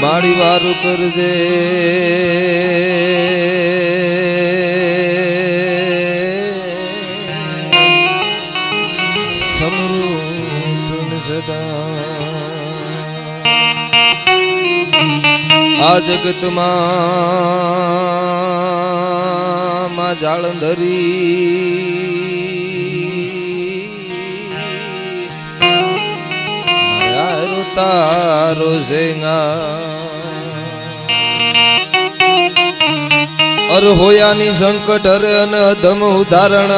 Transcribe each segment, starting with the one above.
મારી વારું કરજે સમૃદ્ધ સદા આ જગતમાં માં જાળંધરી તારો સેંગા અર હોયાની સંકટ હરે અને ધમ ઉદાહરણ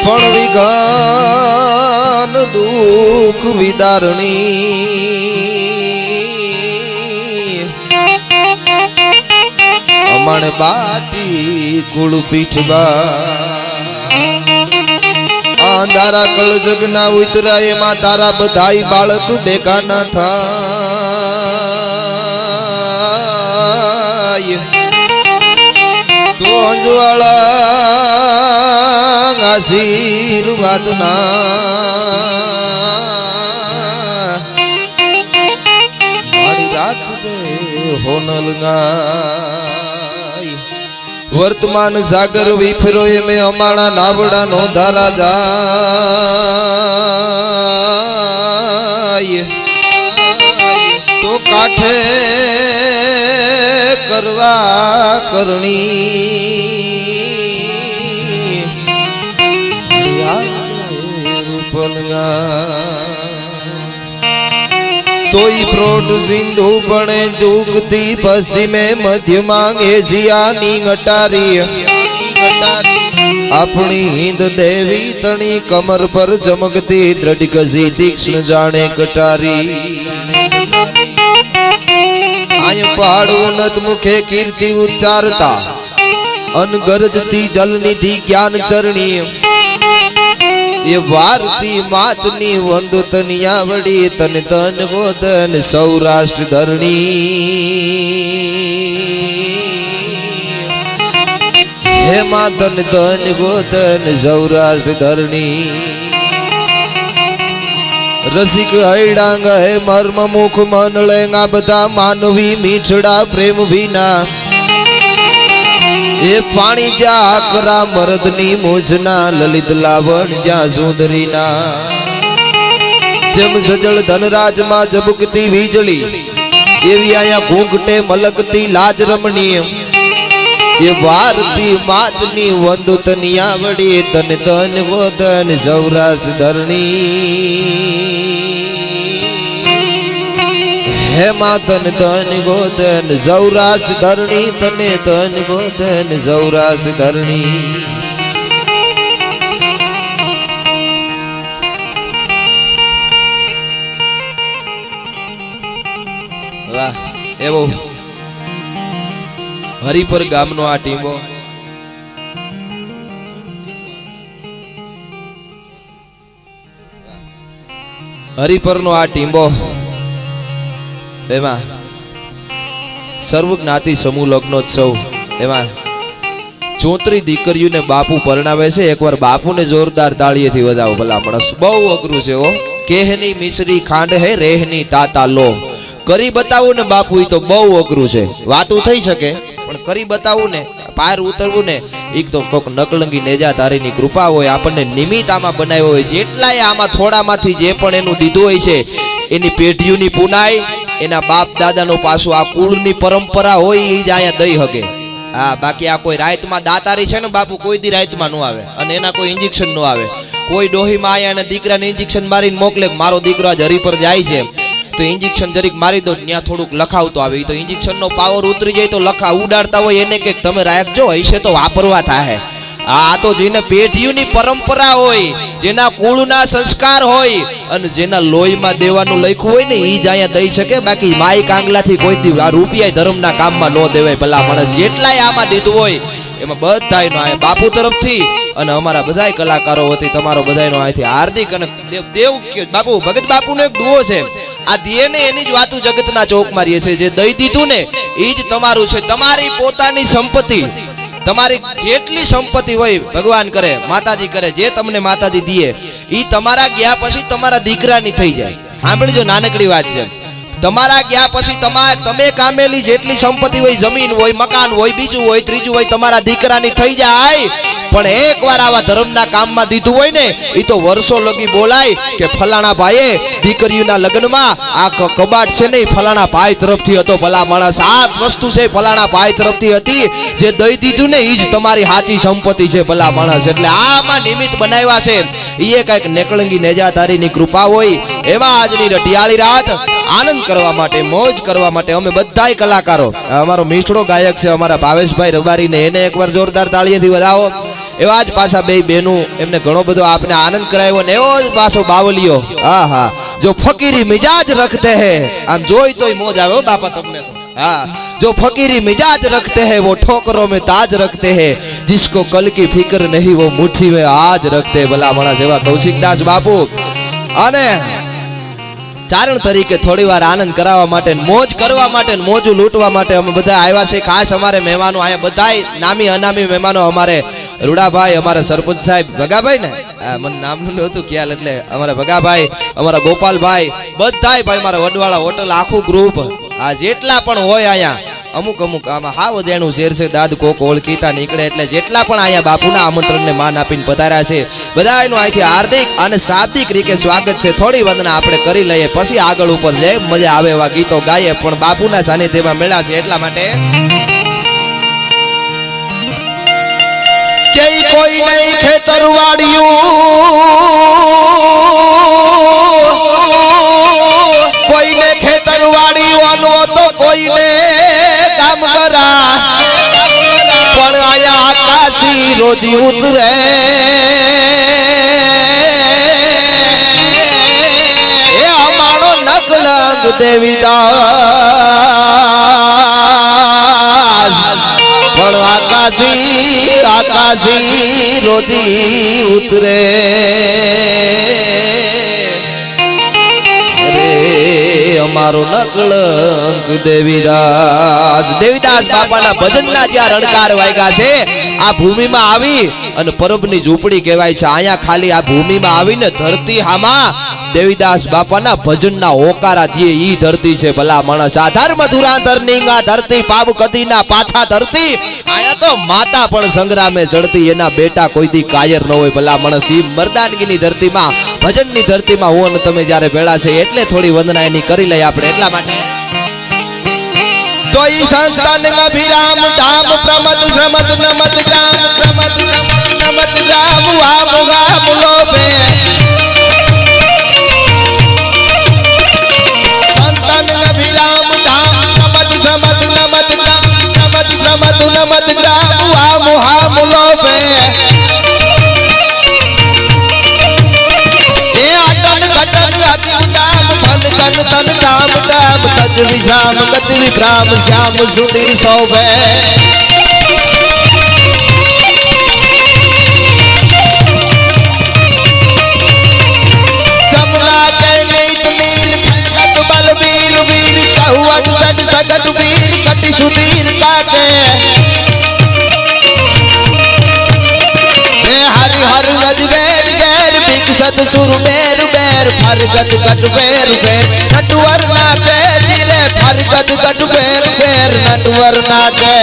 પણ વિઘન દુઃખ વિદારણી અમાણે બાટી કુળ પીઠબા તારા કળ જગના ઉતરાય માં તારા બધાઈ બાળક ભેગા ના થાય તો અંજવાળા આશીર્વાદ ના મારી રાખજે હોનલ વર્તમાન સાગર વિફરો મેં અમારા નાવડા નો ધારા જાય તો કાઠે કરવા કરણી તોય પ્રોટ સિંધુ બને જુગતી પશ્ચિમે મધ્ય માંગે એશિયાની ગટારી આપણી હિન્દ દેવી તણી કમર પર ચમકતી દ્રઢ કસી તીક્ષ્ણ જાણે કટારી આય પહાડ ઉન્નત મુખે કીર્તિ ઉચ્ચારતા અનગરજતી જલનિધિ જ્ઞાન ચરણી ये भारती मातनी वंदु तनिया वड़ी तन तन गोदन सौराष्ट्र धरणी हे मां तन तन गोदन सौराष्ट्र धरणी रसिक हैडांग है मर्म मुख मन लेंगा बता मानवी मीठड़ा प्रेम विना ये पानी जा आकरा मर्दनी मुझना ललित लावण जा सुंदरीना जम सजल धनराज मां जबुकती वीजली एवी आया घूंघटे मलकती लाज रमणीय ये भारती मातनी वंदु तनिया वड़ी तन तन गोदन सौराष्ट्र धरणी हे मां तन तन गोदन सौराष्ट्र धरणी तने तन गोदन सौराष्ट्र धरणी वाह एवो हरिपर गामनो आ टीमो हरिपरनो आ टीमो एमा सर्व ज्ञाति समूह लग्नोत्सव एमा 34 दीकरीओ ने बापू परणावे छे। एक बार बापू ने जोरदार ताळीएथी वजावो भला माणस बहु अघरू छे हो। केहनी मिश्री खांड है रेहनी ताता लो करी बतावू ने बापू ई तो बहु अघरू छे। वातू थई शके पण करी बतावू ने पार उतरवू ने एक तो कोक नकलंगी नेजाधारीनी कृपा होय आपणे निमित्त आमा बनाव्यो होय जेटलाय आमा थोडामांथी जे पण एनु दीधुं होय छे एनी पेढीओनी पुनाय एना बाप दादा नो पाछो आ कुळनी परंपरा होय ई ज आया दई हगे। हाँ बाकी आ कोई रात में दातारी छे ने बापू कोई दी रात में न आवे अने एना कोई इंजेक्शन न आवे। कोई डोही में आया ने दीकरा ने इंजेक्शन मारी मोकले मारो दीकरो आज हरी पर जाय छे तो इंजेक्शन जरीक मारी दो न्या थोड़ुक लखाव तो आवे तो इंजेक्शन नो पावर उतरी जाय तो लखा उडाड़ता होय एने के तमे राखजो हशे तो वापरवा थाहे। आ तो जेने पेढीओनी परंपरा होय जेना कुळना संस्कार होय अने जेना लोहीमां देवानुं लख्युं होय ने ई ज आया दई शके। बाकी माई कांगलाथी कोई दी आ रूपिया धर्मना काममां न देवाय भला माणस जेटलाय आमां दीधुं होय एमां बधायनो आ बापू तरफथी अने अमारा बधाय कलाकारो वती तमारो बधायनो आथी हार्दिक अने देव बापू भगत बापूनो एक दुओ छे આ દેહ ને એની જ વાતું જગતના ચોકમાં રહે છે. જે દઈ દીધું ને એ જ તમારું છે. તમારી પોતાની સંપત્તિ, તમારી જેટલી સંપત્તિ હોય ભગવાન કરે, માતાજી કરે, જે તમને માતાજી દીએ એ તમારા ગયા પછી તમારા દીકરાની થઈ જાય. સાંભળજો, નાનકડી વાત છે. તમારા ગયા પછી તમે કામેલી જેટલી સંપત્તિ હોય, જમીન હોય, મકાન હોય, બીજું હોય, ત્રીજું હોય, તમારા દીકરાની થઈ જાય. પણ એકવાર આવા ધર્મના કામમાં દીધું હોય ને એ તો વર્ષો લગી બોલાય કે ફલાણા ભાઈએ દીકરીઓના લગ્નમાં આ કબાટ છે ને ફલાણા ભાઈ તરફથી હતો. ભલા માણસ, આ વસ્તુ છે ફલાણા ભાઈ તરફથી હતી. જે દઈ દીધું ને એ જ તમારી સાચી સંપત્તિ છે. ભલા માણસ, એટલે આમાં નિમિત્ત બનાવ્યા છે. એ કઈક નેકળંગી નેજાધારીની કૃપા હોય. એમાં આજની રટિયાળી રાત આનંદ કરવા માટે, મોજ કરવા માટે અમે બધાય કલાકારો, અમારો મીઠડો ગાયક છે અમારા ભાવેશભાઈ રબારી ને એને એકવાર જોરદાર તાળીઓથી વધાવો. એવા જ પાછા બે બેનું, એમને ઘણો બધો આપને આનંદ કરાવ્યો ને એવો જ પાછો બાવલિયો. હા હા, જો ફકીરી મિજાજ રખતે હે, આમ જોઈ તોય મોજ આવે બાપા તમને તો. हाँ, जो फकीरी मिजाज रखते हैं वो ठोकरों में ताज रखते हैं, जिसको कल की फिक्र नहीं वो मुट्ठी में आज रखते हैं. भला मणा जेवा कौशिकदास बापू અને ચારણ તરીકે થોડી વાર આનંદ કરાવવા માટે, મોજ કરવા માટે, મોજું લૂંટવા માટે અમે બધા આવ્યા છે. ખાસ અમારે મહેમાનો અહીંયા બધાય નામી અનામી મહેમાનો, અમારે રૂડાભાઈ, અમારા સરપંચ સાહેબ ભગાભાઈ ને મને નામનું નહોતું ખ્યાલ, એટલે અમારા ભગાભાઈ, અમારા ગોપાલભાઈ, બધાય ભાઈ, મારા વડવાળા હોટલ આખું ગ્રુપ, આ જેટલા પણ હોય અહીંયા અમુક આમાં હાવ દેણું શેર છે. દાદ કોક ઓળખીતા નીકળે એટલે જેટલા પણ અહીંયા બાપુના આમંત્રણને માન આપીને પધાર્યા છે બધાયનું અહીંથી હાર્દિક અને શાબ્દિક રીતે સ્વાગત છે. થોડી વંદના આપણે કરી લઈએ, પછી આગળ ઉપર જઈએ, મજા આવે એવા ગીતો ગાઈએ. પણ બાપુના સાનિધ્યમાં મેળા છે એટલા માટે કે કોઈ નહીં ખેતરવાડિયું, કોઈને ખેતરવાડીઓનો તો કોઈને કામ કરા, પણ આયા આકાશી રોજી ઉતરે. એ અમારો નકલંગ દેવીદાસ, પણ આકાશી રોજી ઉતરે. અમારો નકલંક દેવીદાસ. દેવીદાસ બાપાના ભજનના જ્યાં રણકાર વાગ્યા છે આ ભૂમિમાં આવી અને પરબની ઝૂંપડી કહેવાય છે. અહીંયા ખાલી આ ભૂમિમાં આવીને ધરતી હામાં દેવીદાસ બાપાના ભજનના હોકારા દે ઈ ધરતી છે. ભલા માણસ, આધાર મધુરાંતર નીંગા ધરતી, પાવ કદીના પાછા ધરતી. અહીંયા તો માતા પણ સંગ્રામે ચડતી, એના બેટા કોઈ દી કાયર ન હોય. ભલા માણસ, ઈ મર્દાનગીની ધરતીમાં, ભજનની ધરતીમાં હું અને તમે જ્યારે ભેળા છે એટલે થોડી વંદના એની કરી લઈએ આપણે. એટલા માટે તો ઈ સંસ્થાનમાં વિરામ ધામ પ્રમત શ્રમત નમત ગ્રામ, પ્રમત નમત ગ્રામ વામ ગામ લોભે. સંસ્થાનમાં વિરામ ધામ પ્રમત શ્રમત નમત ગ્રામ, પ્રમત શ્રમત નમત ગ્રામ વામ હામ લોભે. એ અટન ઘટન અતિ જામ ધન ધન ધન ધામ ધામ તજ વિશ્રામ ગતિ વિભ્રામ શ્યામ સુધીર શોભે. જમના કે નીત નીલ ખંડત બલ વીર વીર ચહુવટ ગઢ સગટ વીર કટી સુધીર કાટે. હે હરિ હર ગજ ગેર ગેર વિકસત સુર બેર બેર ફરગત ગટ બેર બેર નટવર નાચે જીરે, ફરગત ગટ બેર બેર નટવર નાચે.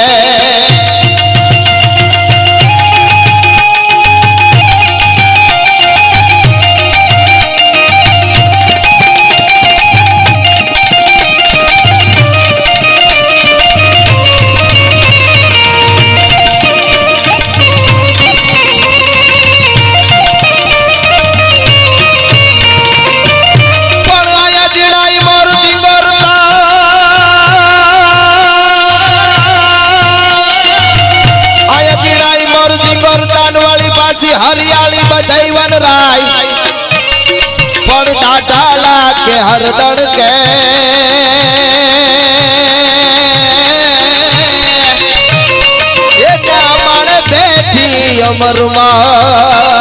હરિયાળી બધાઈ વનરાય, પણ ટાટાલા કે હરદણ કે એટલે અમારે બેઠી અમરમાં.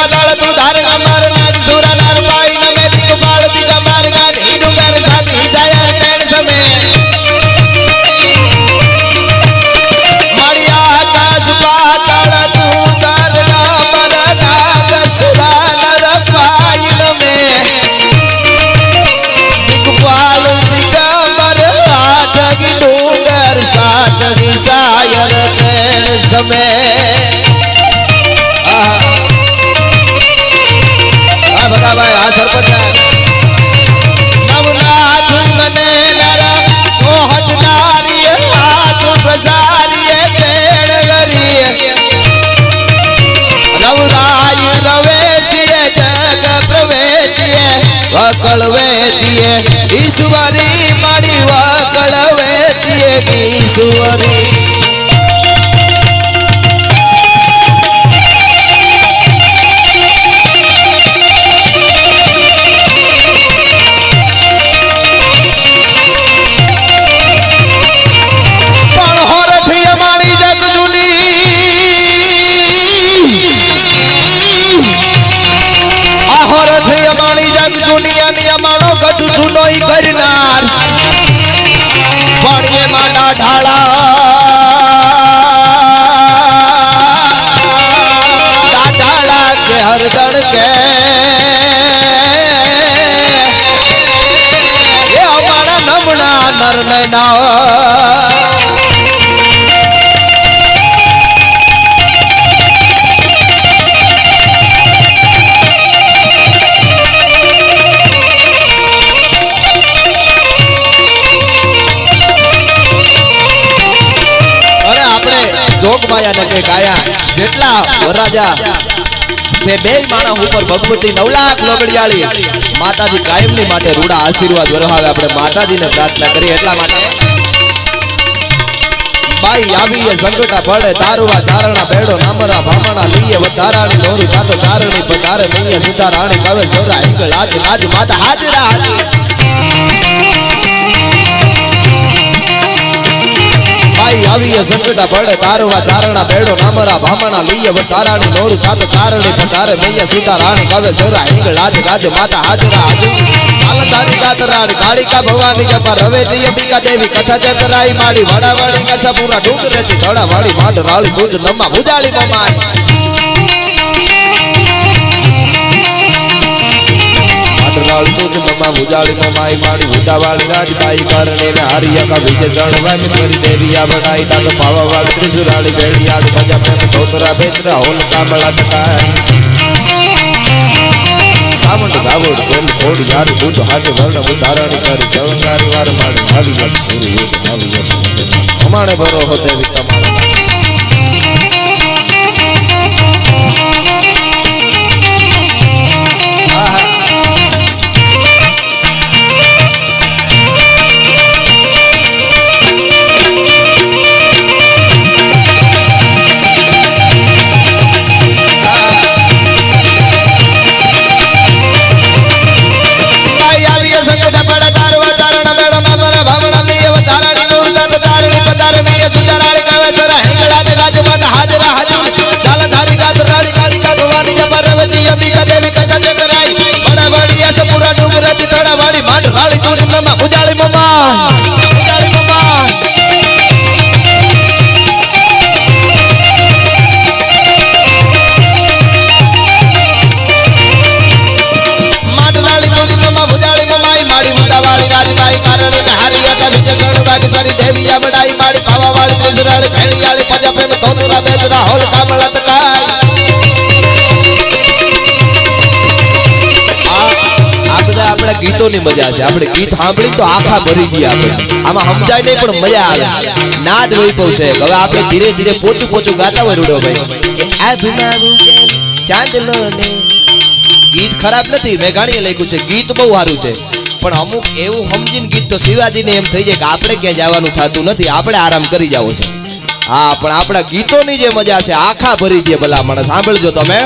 પાતાળ તું ધારણા મારનાર સુરા નાર પાઈ નમે દિગપાળ દિગા માર્ગાન હિડુગર સાથી હિસાયર તેણ સમે મારી આકાશ પાતાળ તું ધારણા મારનાર સુરા નાર પાઈ નમે દિગપાળ દિગા માર્ગાન હિડુગર સાથી હિસાયર તેણ સમે ભાઈ આ સરપંચ નવનાથ મને નર મોહટનારી હાથ પ્રસારી તેણ ગરી રવરાય રવે છીએ જગ પ્રવે છીએ વકળવે છીએ ઈશ્વરી મારી વકળવે છીએ ઈશ્વરી દુનિયાની અમારો ગઢ જૂનોઈ કરનાર પાણીએ માડા ઢાળા ઢાળા કે હરદણ કે એ અમારા નમણા નર નૈના જોગમાયા ને કે ગાયા જેટલા વરરાજા છે બે માણસ ઉપર ભગવતી 9 લાખ લોગડિયાળી માતાજી કાયમની માટે રૂડા આશીર્વાદ વરહાવે આપણે માતાજીને પ્રાર્થના કરી એટલા માટે બાઈ આવીએ સંકટા પડે તારુવા ચારણા બેડો નામરા ભામણા લઈએ વધારાણી નોરું જાતો ચારણી પધારે મૈયા સીતા રાણી કવે સોરા હિંગળ આજ આજ માતા હાજરા હાજર આવીએ સંકટા પડે તારવા ચારણા બેડો નામરા ભામણા લઈએ વધારાણી નોરું જાતો ચારણી પધારે મૈયા સીતા રાણી કવે સોરા હિંગળ આજ આજ માતા હાજરા હાજર ચાલધારી ગાતરાણી કાળિકા ભવાની જપા રવે જય અંબિકા દેવી કથા જગરાઈ માડી વડાવાળી કચ્છા પૂરા ડુંગરેથી ધડાવાળી માંડ રાળી દૂધ નમા ભુજાળી મમાઈ રાળી દૂધ નમા ભુજાળી મમાઈ માડી ભુજાવાળી રાજબાઈ કરણે ને હરિયા કા વિજય સણવાઈ કરી દેવી આ બડાઈ તાતો પાવાવાળી ત્રિજુરાળી બેડિયાળી ભજા પ્રેમ ધોતરા બેતરા હોલ કામળા તકાઈ સામંત ગાવડ બેલ કોડ યાર બુધ હાજે વર્ણ ઉધારણી કરી સંગારી વાર માડી આવી ગત પૂરી આવી ગત અમાણે ભરો હોતે વિતમાણા ગીતોની મજા છે આપણે ગીત સાંભળી તો આખા ભરી ગયા આપણે આમાં સમજાય નહીં પણ મજા આવે નાદ વૈભવ છે હવે આપણે ધીરે ધીરે પોચું પોચું ગાતા હોય રૂડો ભાઈ આ ભીમાવું ચાંદલો ને ગીત ખરાબ નથી મેં ગાણીએ લખ્યું છે ગીત બહુ સારું છે પણ અમુક એવું સમજીને ગીત તો શિવાજીને એમ થઈ જાય કે આપણે ક્યાં જવાનું થતું નથી આપણે આરામ કરી જાવ છે હા પણ આપણા ગીતોની જે મજા છે આખા ભરી દે ભલા માણસ સાંભળજો તમે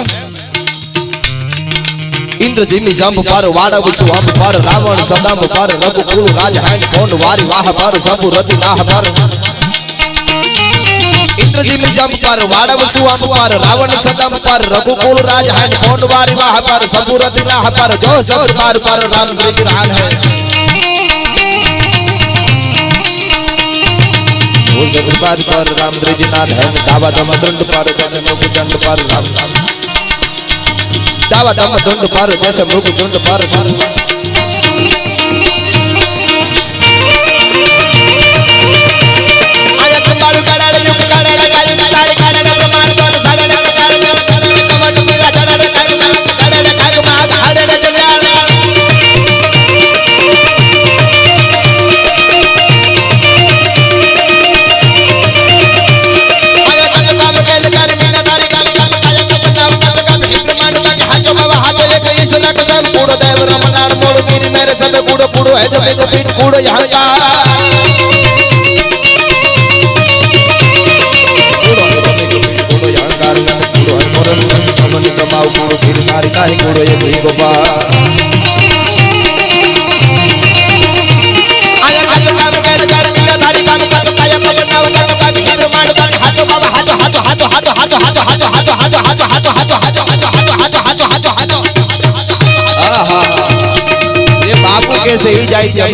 इंद्र जिमी जंप पर वाड़ा बुसु हम पर रावण सदाम पर रघुकुल राज हैन कोन वारी वाह पर सबु रति नाह पर इंद्र जी मिजम पर वाड़व सुआम पर रावण सदम पर रघुकुल राज है पौंडवारी वाह पर सबूरत राह पर जो सब पर राम ब्रिज रान है वो सब पर राम ब्रिज नाथ है दावा दम दंड पर जैसे मुख दंड पर राम दावा दम दंड पर जैसे मुख दंड पर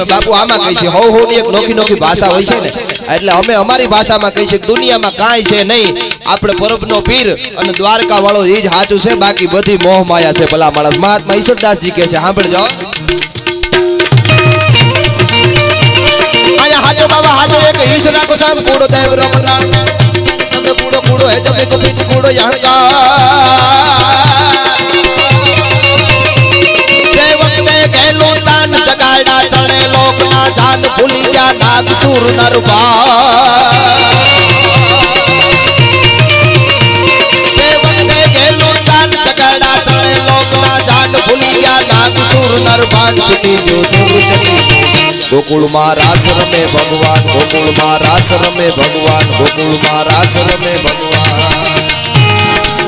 बापू आमा कही छे हौ हौ ની એક નોખી નોખી ભાષા હોય છે ને એટલે અમે અમારી ભાષામાં કહી છે દુનિયામાં કાઈ છે નહીં આપણે પરબનો પીર અને દ્વારકા વાળો ઈ જ સાચું છે બાકી બધી મોહ માયા છે ભલા માણસ મહાત્મા ઈશ્વરદાસજી કહે છે સાંભળજો આયા હાજો બાબા હાજો એક ઈશ્વરા કો સામ કૂડો દેવ રમના સબ કૂડો કૂડો હે જબ તો પીટ કૂડો યહકા भूली जा नागसुर नरबा देवते गेलु दान जगड़ा तरे लोकना जान भूली जा नागसुर नरबान सुनी जो देवजनी गोकुल में रास रमे भगवान गोकुल में रास रमे भगवान गोकुल में रास रमे भगवान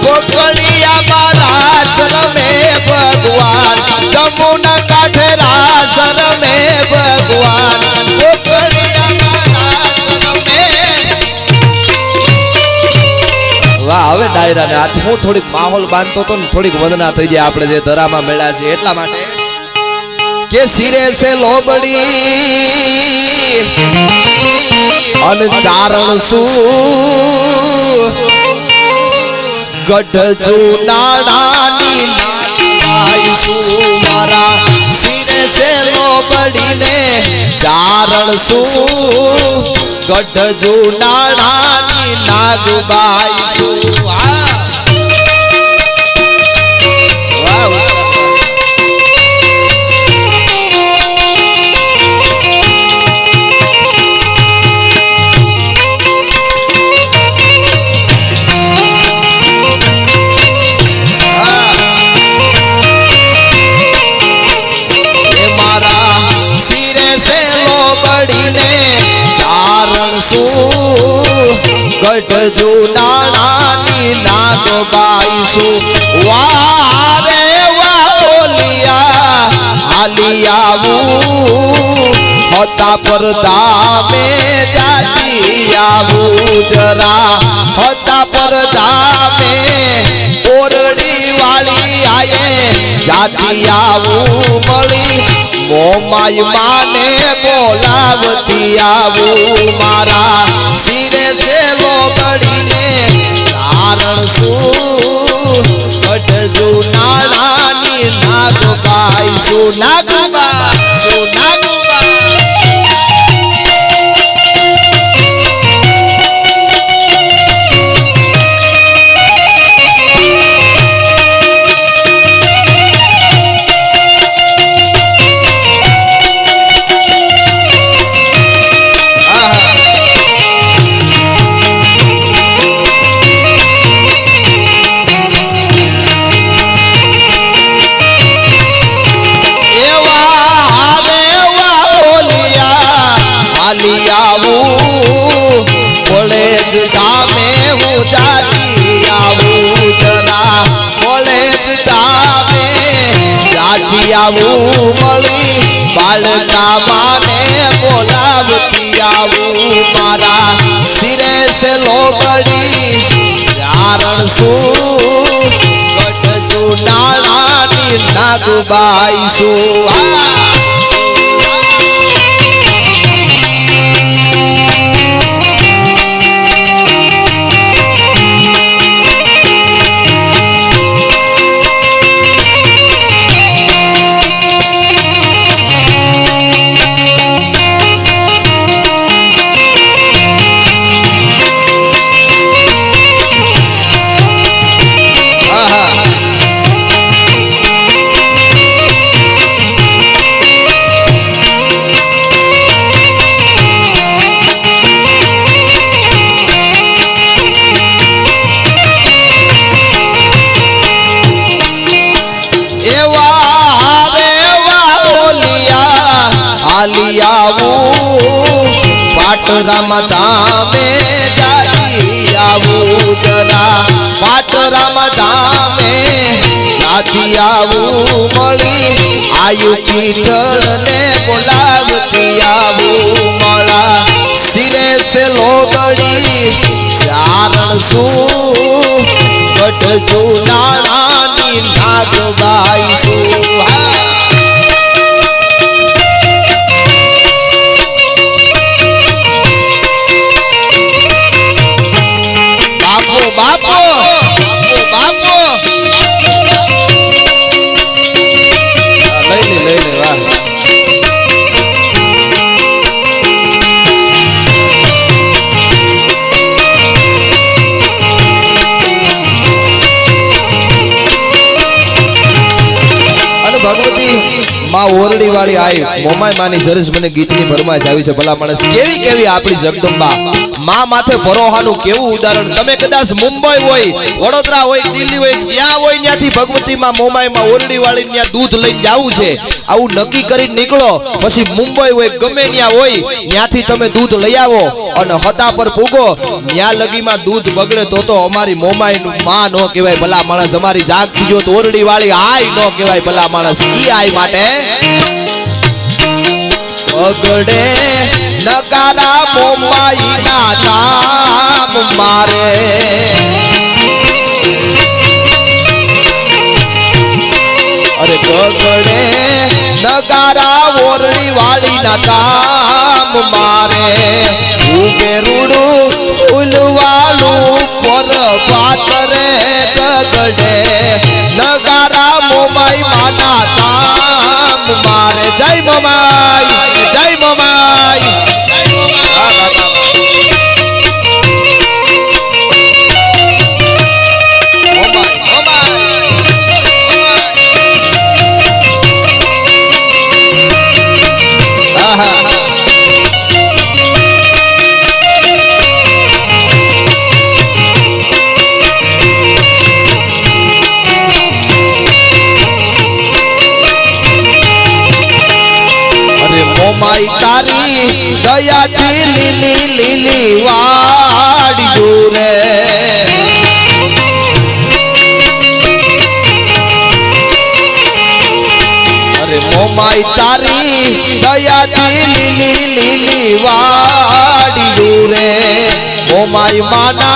गोकुलिया में रास रमे भगवान जमुना काठे रास रमे भगवान वाह હવે ડાયરા ને આ હું થોડીક માહોલ બાંધતો તો ને થોડીક વંદના થઈ જાય આપણે જે ધરામાં મેળા છે એટલા માટે કે સિરે સે લોબડી અન ચારણ સુ ગઢ જુનાણાની નાઈ સુ મારા સિરે સે લોબડી ને ચારણ સુ ગઢ જુનાણાની નાગબાઈ છું વાહ વાહ गढ़ जूनानी नागबाई सु वारे वालिया आलियावू होता पर्दा में जाती आवू जरा होता पर्दा में ओरड़ी वाली आए जाती आवू मળી मोमाई माने बोलावती आवू मारा सिरे से लोबड़ी ने चारण सु गढ़ जूनानी नागबाई सु नागबा सु नागबा आवू मળી बालका माने बोलावती आवू मारा सिरे से लोगड़ी चारण सु गट चुनाळानी नागबाई सु पाटराम धामे जाई आवू जरा पाटराम धामे जाती आवू मळी आयु पीठल ने बोलावती आवू मळा सिरे से लोगड़ी चारण सु गट चुनाळानी नागबाई सु भगवती मां ओरडी वाली आई मोमाई मानी सरस મને ગીતની ફરમાઈશ આવી છે ભલા માણસ કેવી કેવી આપણી જગદંબા માં માથે ભરોહાનું કેવું ઉદાહરણ તમે કદાચ મુંબઈ હોય વડોદરા હોય દિલ્હી હોય જ્યાં હોય ત્યાંથી ભગવતી માં મોમાઈ માં ઓરડી વાળી ત્યાં દૂધ લઈને જાવું છે આવું નક્કી કરી નીકળો પછી મુંબઈ હોય ગમે ત્યાં હોય ત્યાંથી તમે દૂધ લઈ આવો અને હતા પર પૂગો ત્યાં લગીમાં દૂધ બગડે તો અમારી મોમાઈ નું માં નો કહેવાય ભલા માણસ અમારી જાગતી જો તો ઓરડી વાળી આઈ નો કહેવાય ભલા માણસ ઈ આઈ માટે અગડે નગારા મોમાઈ ના નામ મારે અરે ગગડે નગારા ઓરડી વાળી ના નામ મારે ઉગે રૂડું ઉલવાળું પર પાતરે ગગડે નગારા મોમાઈ માના નામ મારે જય મોમાઈ જય મોમાઈ मोमाई तारी दया थी लीली लीली वाड़ियो रे अरे मोमाई तारी दया थी लीली लीली वाड़ियो रे मोमाई माना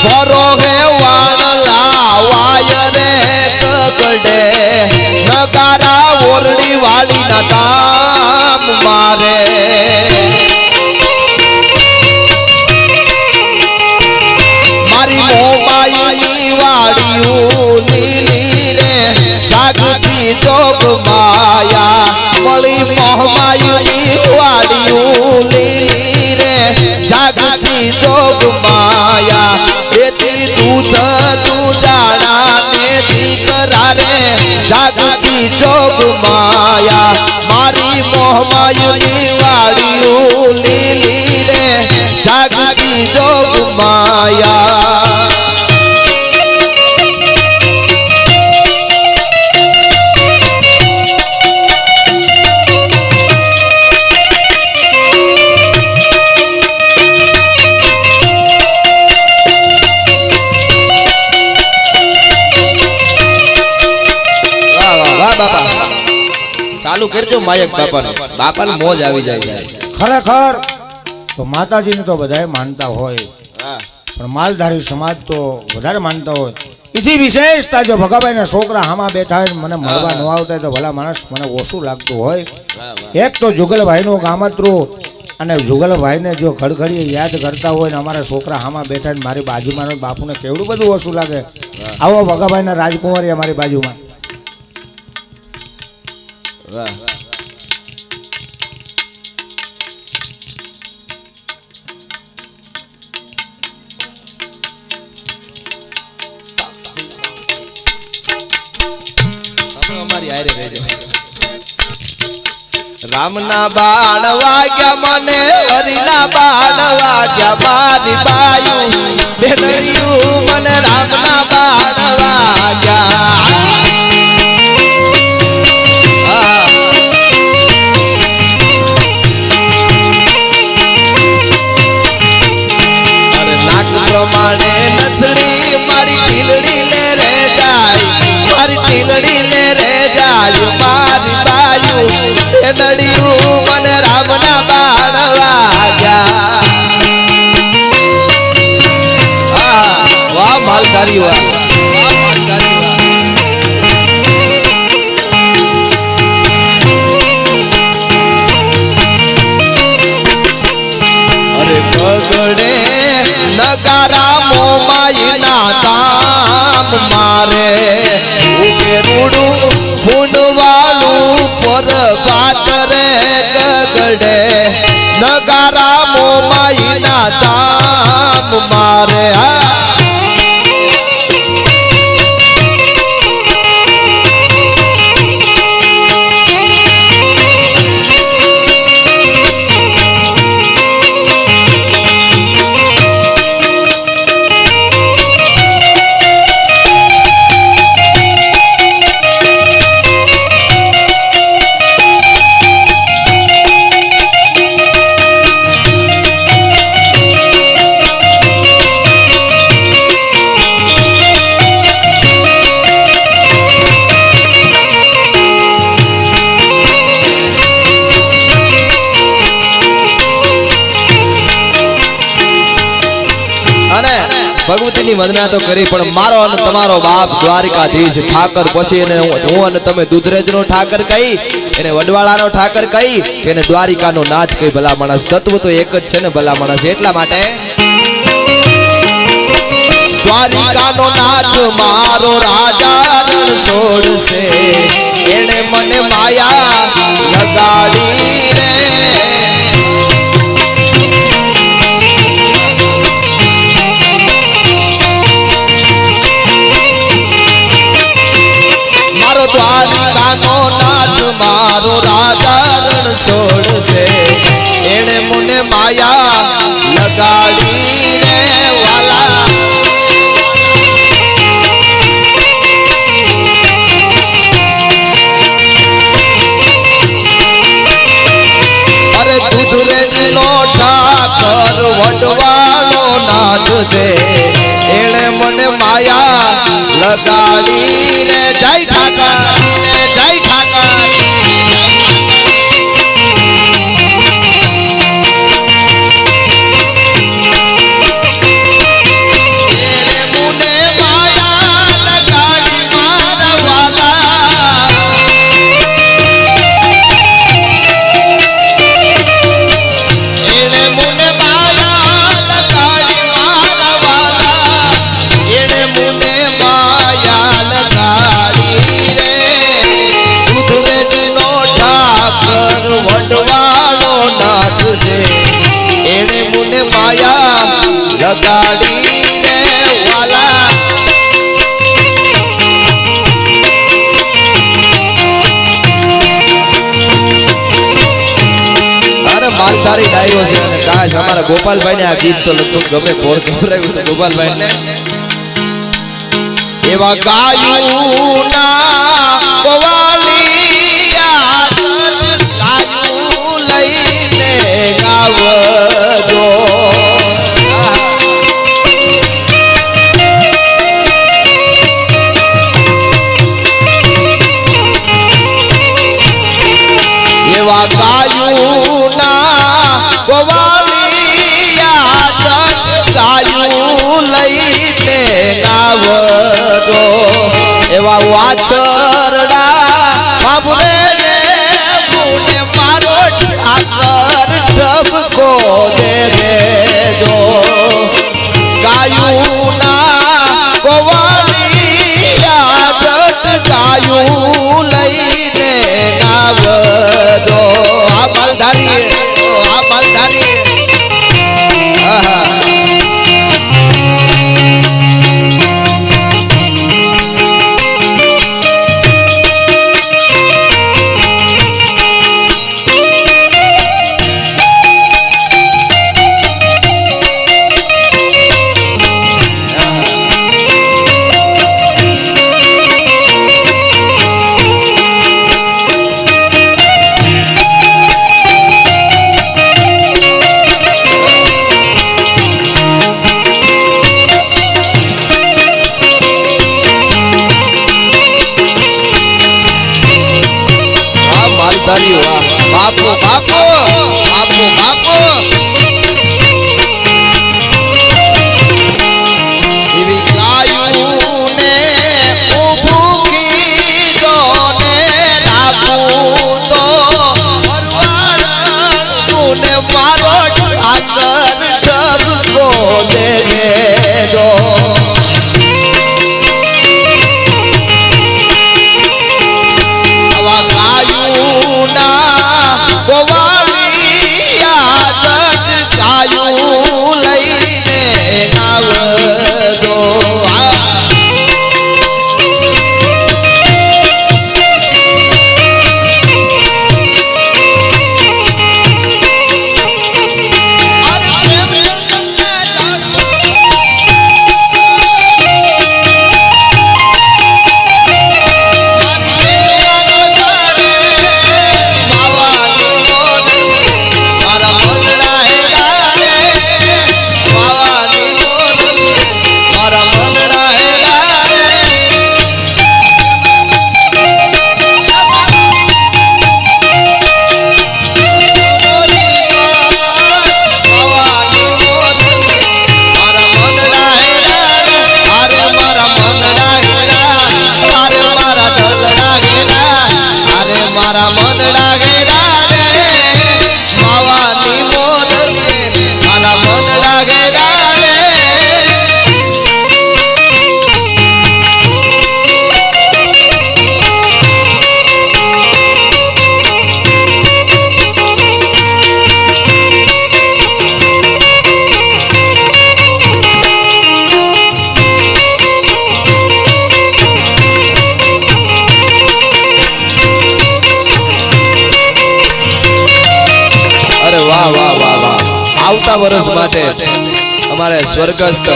भरो है वाणला वाय रे कगड़े नगारा ओरडी वाली ना मारे मारी मोमाई वाड़ियू नीली रे जागती जोग माया मळी मोहमाई वाड़ियू नीली रे जागती जोग माया एती दूध तू जाना ने दीकरा रे जागती जोग माया मारी मोहमाई वाड़ियू लीली रे जागती जोग माया ચાલુ કરજો માયક બાપાને મોજ આવી જાય ખરેખર તો માતાજીને તો બધાય માનતા હોય પણ માલધારી સમાજ તો વધારે માનતા હોય. એથી વિશેષતા જો ભગાભાઈના છોકરા હામાં બેઠા હોય મને મળવા ન આવતા હોય તો ભલા માણસ મને ઓછું લાગતું હોય. એક તો જુગલભાઈનું ગામતરું અને જુગલભાઈને જો ઘડઘડીએ યાદ કરતા હોય ને અમારા છોકરા હામાં બેઠા ને મારી બાજુમાં બાપુને કેવડું બધું ઓછું લાગે. આવો ભગાભાઈના રાજકુમારી અમારી બાજુમાં. રામના બાણ વાગ્યા મને હરિના બાણ વાગ્યા મારી બાયું દેદડિયું મને રામના બાણ વાગ્યા. અરે નાક પ્રમાણે નથરી મારી ટીલડી ને રે જાય મારી ટીલડી ને રે જાય મારી બાયું નડિયું મને રામના બાણ વાગ્યા. વાહ માલધારી વાહ અરે પગડે નગારા મોમાઈના તામ મારે ઉગે રૂડું ફૂંડવાળું પર પાતરે ગગડે નગારા મોમાઈના તામ મારે. ભગવતીની વંદના તો કરી પણ મારો અને તમારો બાપ દ્વારિકાધીશ ઠાકર પછી એને હું અને તમે દુધરેજનો ઠાકર કહી એને વડવાળાનો ઠાકર કહી એને દ્વારિકાનો નાથ કહી. ભલા માણસ તત્વ તો એક જ છે ને ભલા માણસ. એટલા માટે દ્વારિકાનો નાથ મારો રાજા રણ છોડશે એને મને માયા લગાડી રે. દ્વારિકાનો નાથ મારો રાજા રણ છોડશે એને મને માયા લગાડી રે વાલા. અરે દુધરેજનો ઠાકર વડવાળો નાથ છે એને મને માયા લગાડી રે. જય ઠાકર જય ઠાકર. લગાડી રે વાલા. અરે માલધારી ડાયો છે અને કાશ અમારા ગોપાલભાઈ ને આ ગીત તો લગભગ ગમે કોર ખવડાવ્યું તો ગોપાલભાઈ ને એવા ગાયું ના ગોવાલિયા ગાયું લઈને ગાવજો. ગાયું ના ગોવાલિયા ગાયું છરડા બાપુને મુને મારો ઠાકર ઠપકો દે રે જો ગાયું ના ગોવાળી રાજટ ગાયું લઈને આવજો આ માલધારી આહા બાપુ બાપુ બાપુ બાપુ એવી ગાયું ને ઊભું કીધો ને રાખું તો ભરવાડું ને મારો ઠાકર ઠપકો દેજો આવતા વર્ષ માટે અમારે સ્વર્ગસ્થ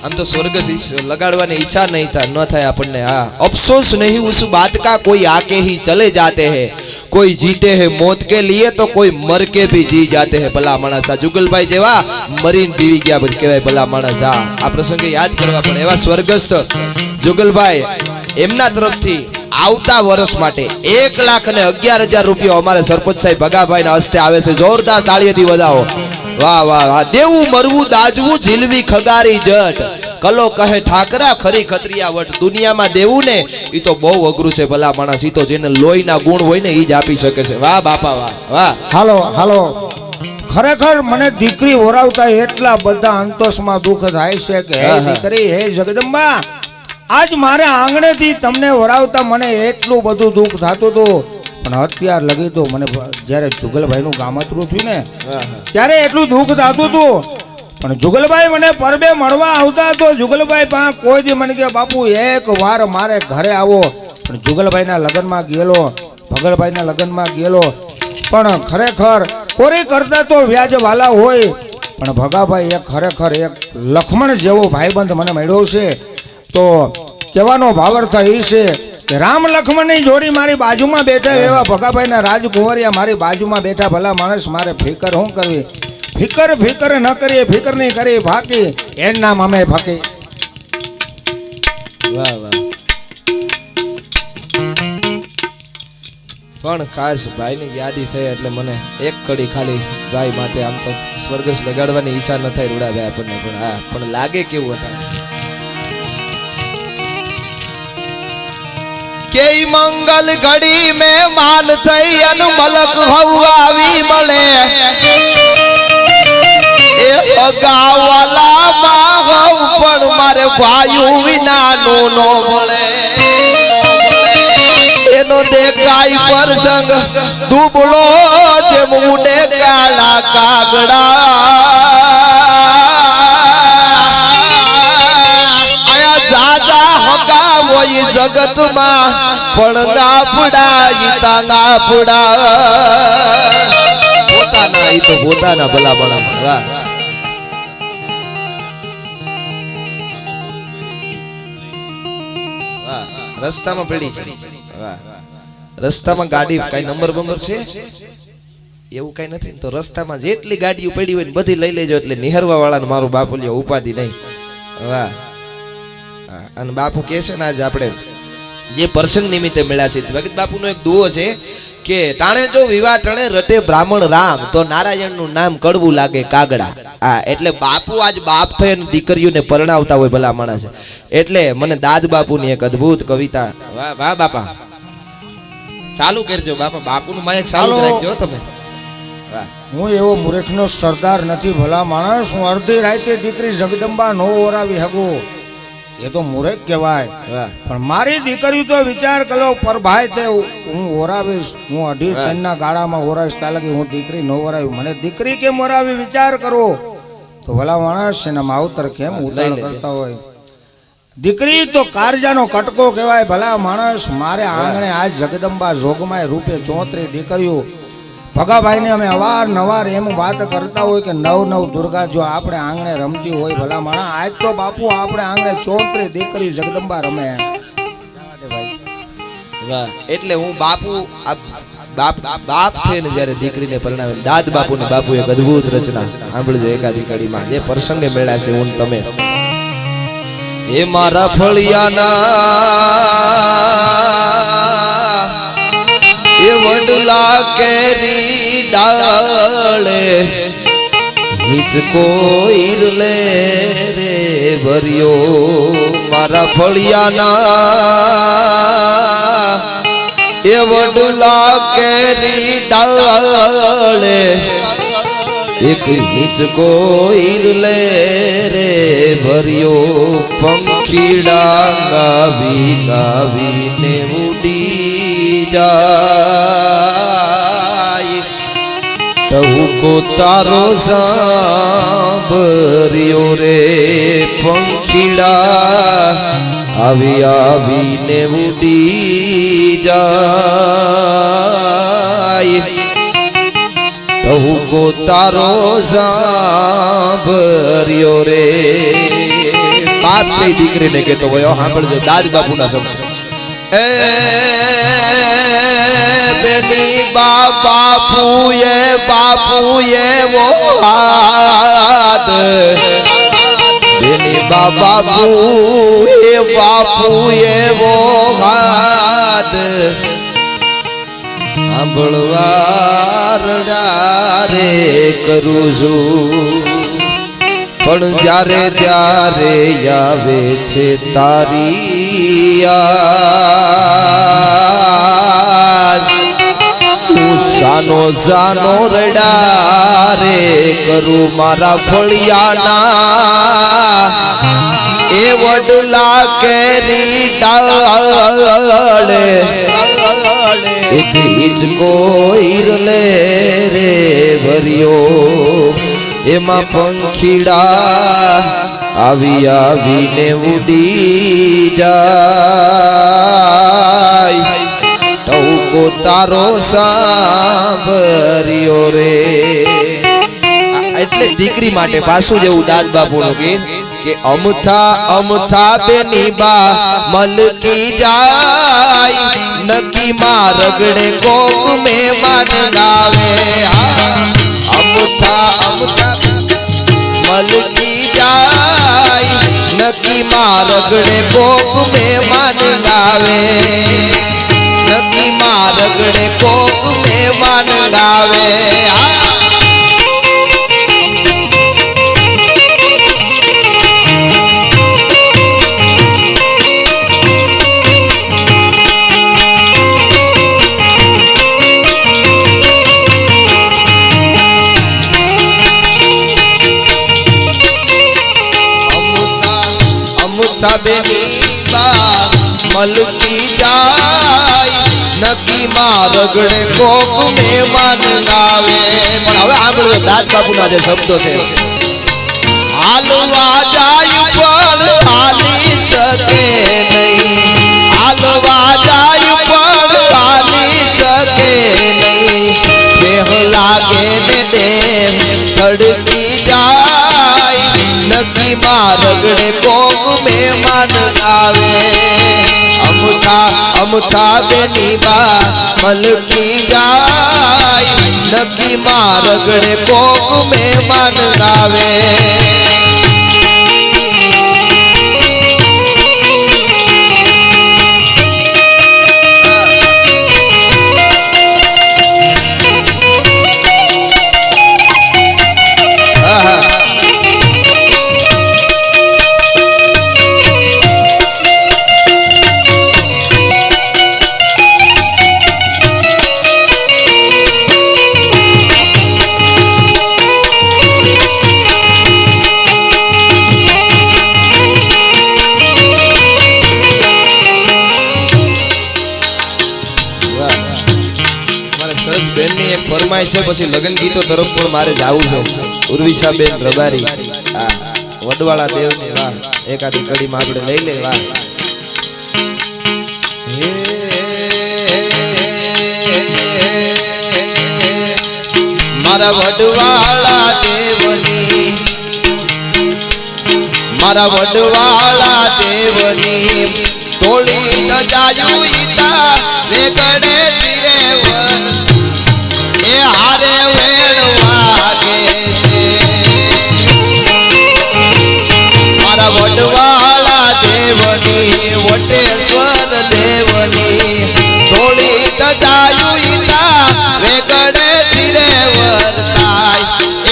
આમ તો સ્वर्ग लगाड़वानी इच्छा नहीं था न था अपन हाँ अफसोस नहीं उस बात का कोई आके ही चले जाते हैं कोई जीते हैं मौत के लिए तो कोई मर के भी जी जाते हैं भला माणस जुगल भाई जेवा मरीन जीवी गया कहवाय भला माणस आ प्रसंगे याद करवा पड़े एवा स्वर्गस्थ जुगल भाई एमना तरफथी આવતા વર્ષ માટે 1,11,000 રૂપિયા અમારે સરપંચ સાહેબ ભગાભાઈ ના હસ્તે આવે છે જોરદાર તાળીઓથી વધાવો વાહ વાહ વાહ દેવું મરવું દાજવું ઝીલવી ખગારી જટ કલો કહે ઠાકરા ખરી ખત્રિયા વટ દુનિયામાં દેવું ને ઈ તો બહુ અઘરું છે ભલા માણસ ઈ તો જેને લોહીના ગુણ હોય ને ઈ જ આપી શકે છે વાહ બાપા વાહ વાહ હાલો હાલો ખરેખર મને દીકરી ઓરાવતા એટલા બધા અંતોષમાં દુઃખ થાય છે કે હે દીકરી હે જગદંબા આજ મારે આંગણેથી તમને વરાવતા મને એટલું બધું દુઃખ થતું હતું પણ અત્યાર લગી તો મને જ્યારે જુગલભાઈનું ગામતરું થયું ને ત્યારે એટલું દુઃખ થતું હતું પણ જુગલભાઈ મને પરબે મળવા આવતા તો જુગલભાઈ પા કોઈ દી મને કે બાપુ એક વાર મારે ઘરે આવો પણ જુગલભાઈના લગ્નમાં ગયેલો ભગલભાઈના લગ્નમાં ગયેલો પણ ખરેખર કોરી કરતા તો વ્યાજ વાલા હોય પણ ભગાભાઈ એક ખરેખર એક લખમણ જેવો ભાઈબંધ મને મળ્યો છે તો કહેવાનો ભાવાર્થ એ છે કે રામ લખમણની જોડી મારી બાજુમાં બેઠા એવા ભગાભાઈના રાજકુંવરિયા મારી બાજુમાં બેઠા ભલા માણસ મારે ફિકર શું કરવી ફિકર ફિકર ન કરીએ ફિકર નહીં કરી ફાકી એન નામ અમે ફાકી વાહ વાહ પણ ખાસ ભાઈની યાદી થઈ એટલે મને એક કડી ખાલી ભાઈ માટે આમ તો સ્વર્ગસ લગાડવાની ઈચ્છા ન થાય રૂડાભાઈ આપણને પણ હા પણ લાગે કેવું હતા કે મંગલ ઘડી મેં માન થઈ અન મલક હવાવી મળે એ અગાવાલા માં હવ પણ મારે ભાયુ વિના નો મળે એનો દેખાય પ્રસંગ દુબળો જેમ ઉડે કાળા કાગડા આયા જાજા હકા હોય જગતમાં પણ ગાફડા ઈતા ગાફડા પોતાના ઈ તો પોતાના ભલા ભલા વાહ રસ્તામાં પડી છે વાહ રસ્તામાં ગાડી કઈ નંબર બંબર છે એવું કઈ નથી તો રસ્તામાં જેટલી ગાડીઓ પડી હોય ને બધી લઈ લેજો એટલે નિહરવા વાળાને મારું બાપુલિયો ઉપાધિ નહીં વાહ અને બાપુ કહે છે ને આજે આપણે જે પ્રસંગ નિમિત્તે મળ્યા છે ભગત બાપુનો એક દુઓ છે કે ટાણે જો વિવાહ ટણે રટે બ્રાહ્મણ રામ તો નારાયણનું નામ કડવું લાગે કાગડા હા એટલે બાપુ આજ બાપ થઈને દીકરીઓને પરણાવતા હોય ભલા માણસ એટલે મને દાદ બાપુની એક અદ્ભુત કવિતા વાહ વાહ બાપા ચાલુ કરજો બાપા બાપુનું માયક ચાલુ રાખજો તમે વાહ હું એવો મૂર્ખનો સરદાર નથી ભલા માણસ હું અડધી રાતે દીકરી જગદંબા નો ઓરાવી હગું એ તો મૂર્ખ કહેવાય વાહ પણ મારી દીકરી તો વિચાર કરો પર ભાઈ તે હું ઓરાવીશ હું અઢી ત્રણના ગાળામાં ઓરાવીશ ત્યાં લગી હું દીકરી ન ઓરાવી મને દીકરી કેમ ઓરાવી વિચાર કરો તો ભલા માણસ એના માવતર કેમ ઉતાર કરતા હોય દીકરી તો કારજાનો કટકો કહેવાય ભલા માણસ મારે આંગણે આજ જગદંબા જોગમાય રૂપે 34 દીકરીઓ ભગાભાઈને અમે અવારનવાર એમ વાત કરતા હોય કે નવ દુર્ગા જો આપણે આંગણે રમતી હોય ભલા માણા આજ તો બાપુ આપણે આંગણે 34 દીકરીઓ જગદંબા રમે વાહ એટલે હું બાપુ બાપ થઈને જ્યારે દીકરીને પરણાવે દાદ બાપુને બાપુ એક અદ્ભુત રચના સાંભળજો એકાદી કડીમાં જે પ્રસંગે મેળા છે હું તમે એ મારા ફળિયાના એ વડલા કેરી ડાળે હિચકો ઈરલે રે ભર્યો મારા ફળિયાના એ વડલા કેરી ડાળે એક હિચકો ઈરલે રે ભર્યો પંખીડા ગાવી ગાવીને ઉડી જાય ટહુકો તારો સાંભળ્યો રે પંખીડા આવી આવીને ઉડી જાય ટહુકો તારો સાંભળ્યો રે બાપ છે દીકરીને કહેતો હોય સાંભળજો દાદ બાપુના શબ્દ એ બેની બાપુએ વો હાથ બેની બાપુએ વો હાથ સાંભળવા રે કરું છું પણ જ્યારે ત્યારે આવે છે તારી યાદ હું સાનો જાનો રડા રે કરું મારા ફળિયાના એ વડલા કેરી ડાળે એક હિચકો ઈરલે રે ભર્યો એમાં પંખીડા આવી આવીને ઉડી જાય ટહુકો તારો સાંભળ્યો રે એટલે દીકરી માટે પાછું જેવું દાદ બાપુનું ગીત કે અમથા બેની બા મલકી જાય નકી માં રગડે કોક મહેમાન ગાવે અમથા મલકી જાય નકી માં રગડે કોક મહેમાન ગાવે નકી માં રગડે કોક મહેમાન ગાવે અમથા બેની બા મલકી જાય નકી માં રગડે કોક મહેમાન આવે. પણ હવે આંબળો દાદ બાપુના જે શબ્દો છે, હાલવા જાય પણ હાલી શકે નહીં, હાલવા જાય પણ હાલી શકે નહીં, દેહ લાગે ને દેહ ધડકી જાય નકી માં રગડે કોક મહેમાન આવે. અમથા બેની બા મલકી જાય નકી માં રગડે કોક મહેમાન આવે. સરસ બેનની એક ફરમાઈશ છે, પછી લગ્ન ગીતો તરફ પણ મારે જાવું છે. ઉર્વિશા બેન રબારી, વડવાળા દેવની વાહ, એકાદી કડીમાં આપણે લઈ લે. વાહ મારા વડવાળા દેવની, મારા વડવાળા દેવની ટોળી ન જાયું ઈતા વેગડે ધીરે એ હારે વેણ વાગે છે. મારા વડવાળા દેવની વટેશ્વર દેવની ટોળી ન જાયું ઈતા વેગડે ધીરે વર્તાય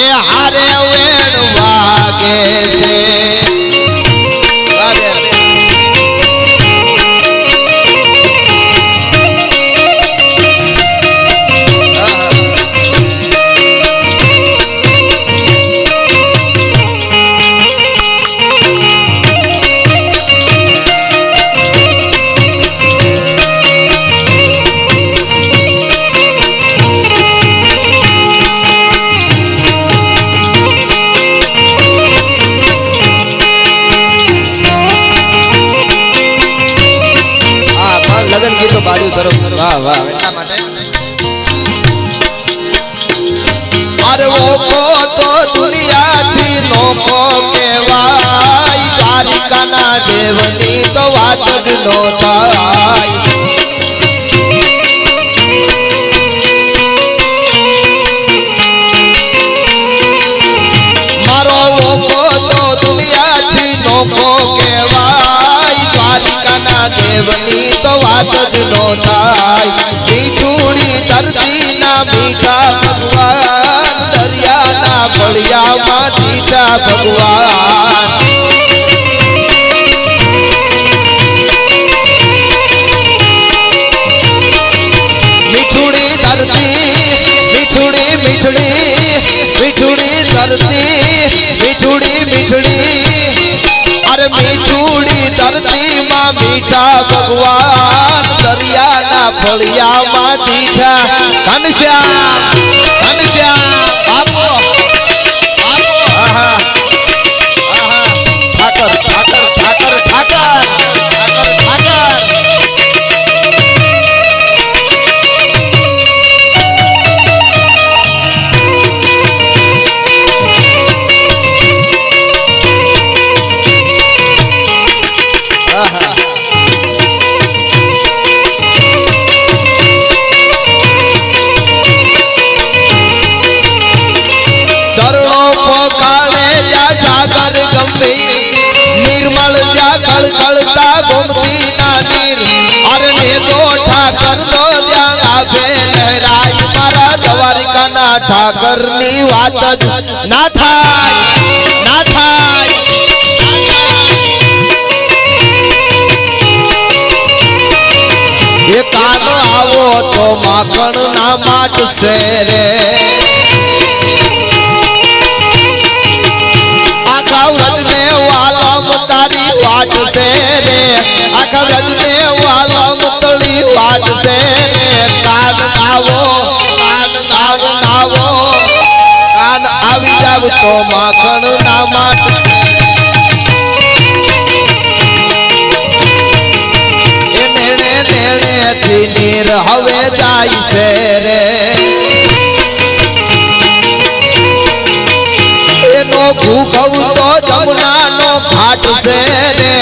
એ હારે વેણ વાગે છે. લગન ગીતો બાજુ તરફ. વાહ વાહ, એટલા માટે અરે ઓખો તો દુનિયાથી નોખો કહેવાય, દ્વારિકાના દેવની તો વાત જ નો થાય. મારો ઓખો તો દુનિયાથી નોખો કહેવાય, દ્વારિકાના દેવની તો વાત જ નો થાય. મીઠુડી ધરતીના મીઠા ભગવાન, દરિયાના ફળિયામાં મીઠા ભગવાન. મીઠુડી ધરતી, મીઠુડી મીઠડી, મીઠુડી ધરતી, મીઠુડી મીઠડી, અરે મીઠુડી ધરતીમાં મીઠા ભગવાન, દરિયાના ફળિયામાં મીઠા. ઘનશ્યામ ઘનશ્યામ બાપો બાપો, આહા આહા, ઠાકર ઠાકર ઠાકર ઠાકર ઠાકર ઠાકર. ચરણો પોકાળે જા સાગર ગંભીર, નિર્મળ જા કળકળતા ગોમતી ના નીર, અરે ને તો ઠાકર નો જ્યાં આભે લહેરાય, મારા દ્વારિકાના ઠાકર ની વાત જ ના થાય ના થાય. એ કાનો આવો તો માખણ ના માટશે રે, આખા વ્રત ને વાલમ તારી વાટ છે આખા વ્રજને વાલમ તળી વાટશે રે કાન નાવો કાન આવી જાવ તો માખણ ના માટશે એને નેણે થી નીર હવે જાય છે રે એનો ભૂખવ તો જમુનાનો ઘાટ છે રે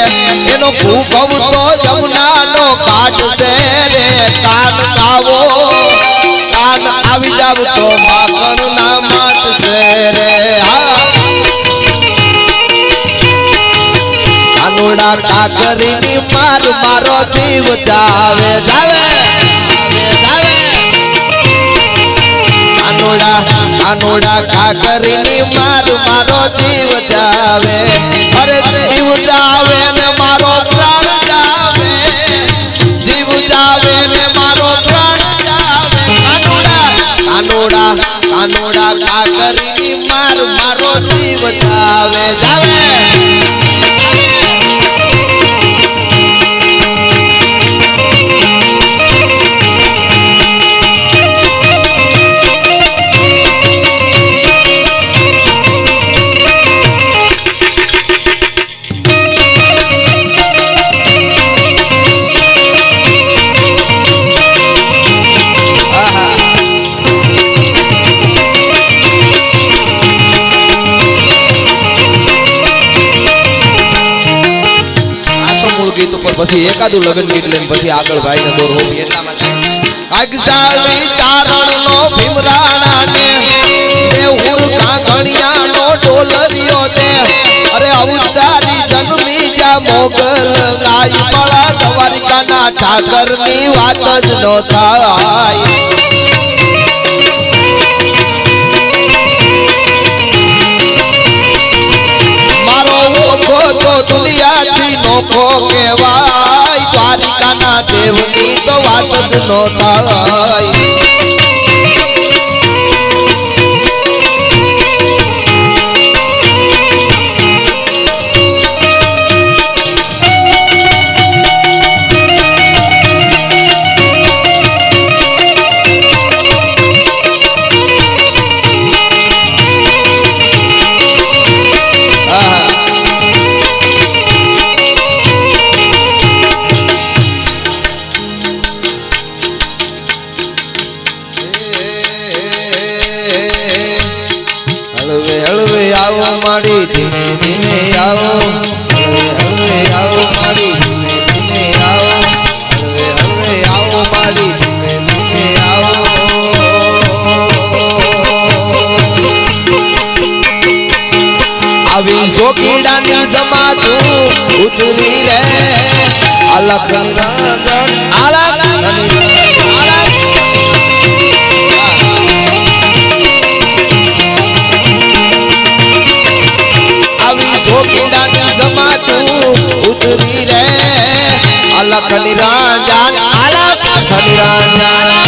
એનો ભૂખવ તો જમુનાનો ઘાટ છે રે કાન નાવો કાન આવી જાવ તો માખણ ના માટશે રે કાનુડા કાકરીની મારો જીવ જાવે કાનુડા કાકરીની મારો જીવ જાવે અરે જીવ જાવે ને મારો પ્રાણ જાવે જીવ જાવે ને મારો પ્રાણ જાવે કાનુડા કાકરીની મારો જીવ જાવે પછી એકાદું લગન ગીત લઈને પછી આગળ ભાઈને દોર હોવી એટલા માટે કાગસાળી ચારણનો ભીમરાણાને દેવહુર કાંગણિયાનો ડોલરિયો દે અરે અવતારી જન્મી જા મોગલ ગાય પળા દ્વારિકાના ઠાકરની વાત જ ન થાય મારો ઓખો તો દુનિયાથી નોખો કહેવાય દ્વારિકાના દેવની તો વાત જ ન થાય આવો માડી ધીમે ધીમે આવો હળવે આવો માડી ધીમે ધીમે આવો હળવે આવો માડી ધીમે ધીમે આવો આવી જોગીડાની જમાતું ઉતરી રે અલગ જોગીડાની જમાતું ઉતરી રે અલખ નિરાંજન અલખ નિરાંજન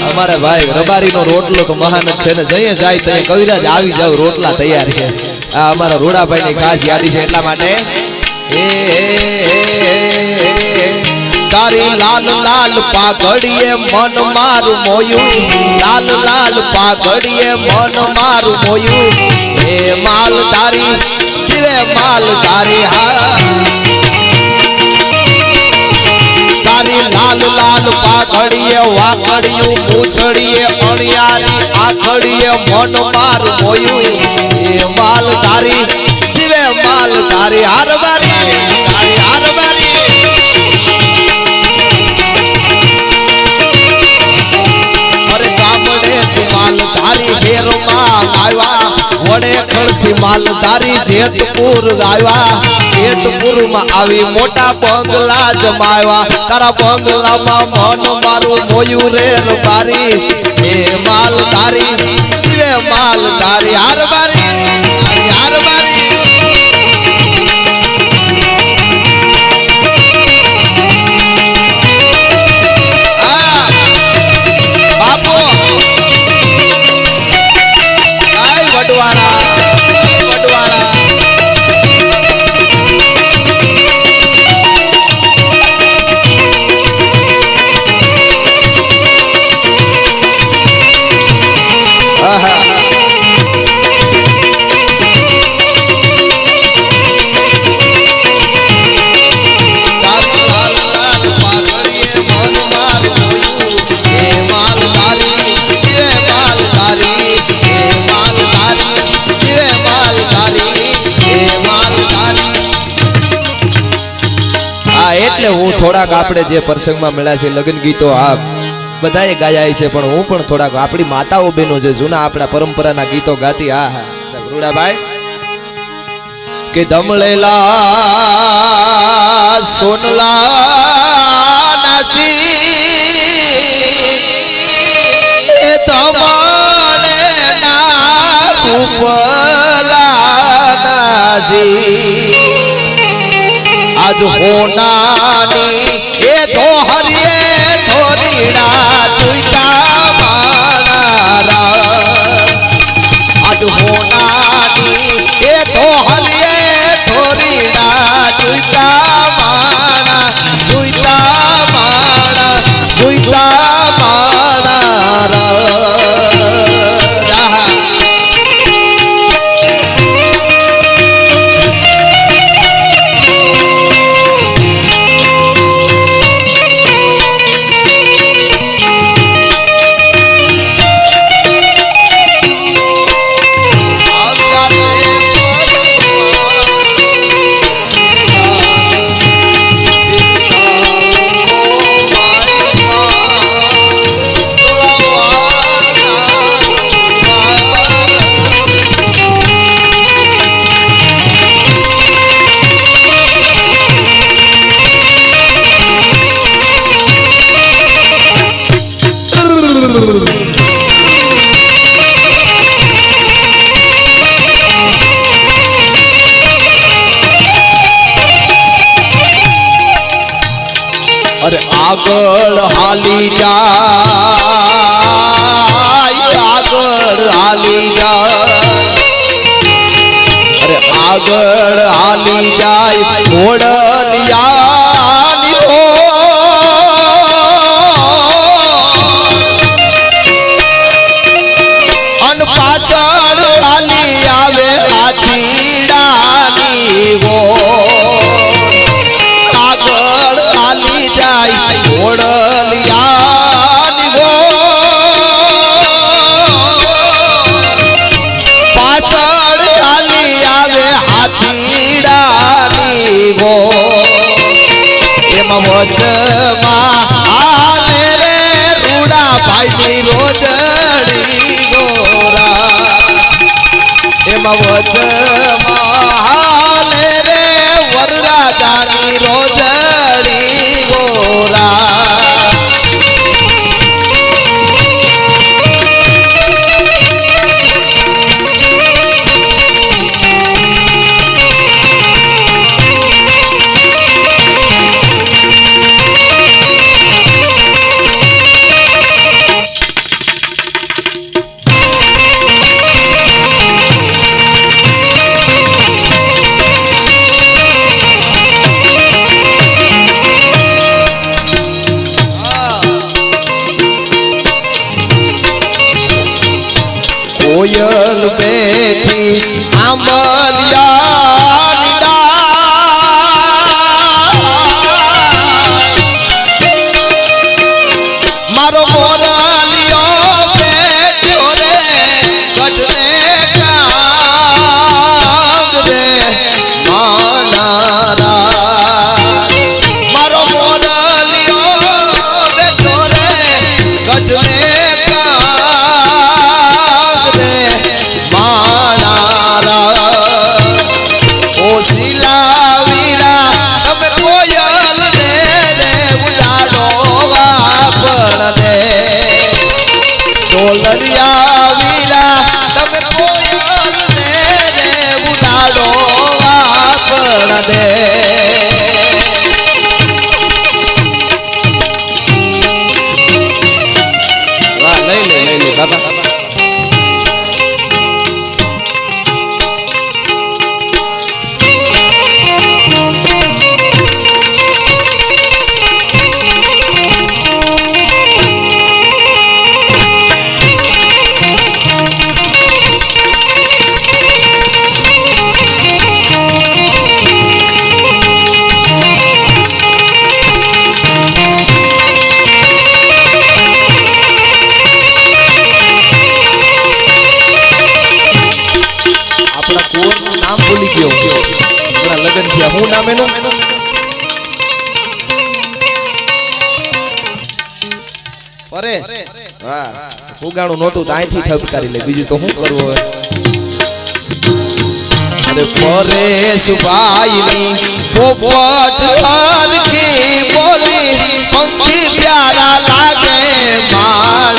અમારા ભાઈ રબારીનો રોટલો તો મહાન છે ને જઈએ જાય તો કવિરાજ આવી જાવ રોટલા તૈયાર છે આ અમારા રોડાભાઈની ખાસ યાદી છે એટલા માટે તારી લાલ લાલ પાઘડીએ મન મારું મોયું લાલ લાલ પાઘડીએ મન મારું મોયું હે માલ તારી જીવે માલ તારી હા તારી લાલ લાલ પાઘડીએ વાકડીયું પૂછડીએ અણિયારી આખડીએ મન માર મોયું એ માલ તારી જીવે માલ તારી હારબારી અરે ગામડે તું માલ તારી ઘેરમાં આવ્યા વડે ખળથી માલધારી જેતપુર આવ્યા જેતપુર માં આવી મોટા બંગલા જમાવ્યા તારા બંગલામાં મન મારું મોયું રે રબારી હે માલધારી જીવે માલધારી હારબારી હારબારી એટલે હું થોડાક આપણે જે પ્રસંગમાં મળ્યા છે લગ્ન ગીતો આ બધાએ ગાયા છે પણ હું પણ થોડાક આપણી માતાઓ બહેનો જે જૂના આપણા પરંપરાના ગીતો ગાતી હા હા રૂડાભાઈ કે દમળેલા સોનલા નાસી એ દમળેલા રૂપલા નાસી आज होनानी ए तो हरिये थोरीड़ा तुइता मारा आज होनानी ए तो हरिये थोरीड़ा तुइता मारा अरे आगळ हाली जाय आगळ हाली जाय अरे आगळ हाली जाय घोड़लियानी हो अन पाछळ हाली आवे हाथीडानी हो घोड़लियानी वो पाछળ हाली आवे हाथीडानी वो एमा वचમાં हाले रे રૂડા ભાઈની રોજડી ગોરા એમાં વચમાં હાલે રે વરરાજાની રોજડી ગોરા कोयल बैठी आंबलियानी मारो मोरलियो बैठो रे गढ़ने कांग रे मानारा मारो मोरलियो बैठो रे गढ़ने माना પરણા દે વાહ લઈ લે બાબા નામ ભૂલી ગયો હમણાં લગ્ન થયા હું નામ એનું પરેશ વાહ ઉગાણું નહોતું તો અહીંથી ઠપકારી લે બીજું તો શું કરવું હવે અરે પરેશ ભાઈની પોપટ હરખી બોલી પંખી પ્યારા લાગે માણા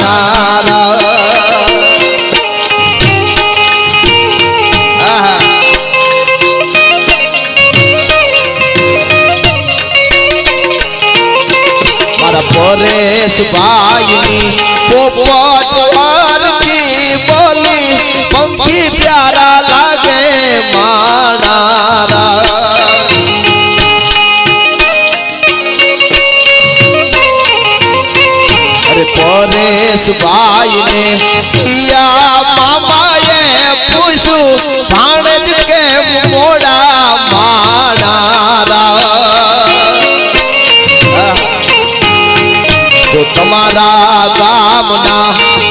પરેશ ભાઈની પોપટ હરખી બોલી પંખી પ્યારા લાગે માણા અરે પરેશ ભાઈને પિયા મામાએ પૂછ્યું ભાણેજ કેમ મોડા માણા તો તમારા ગામના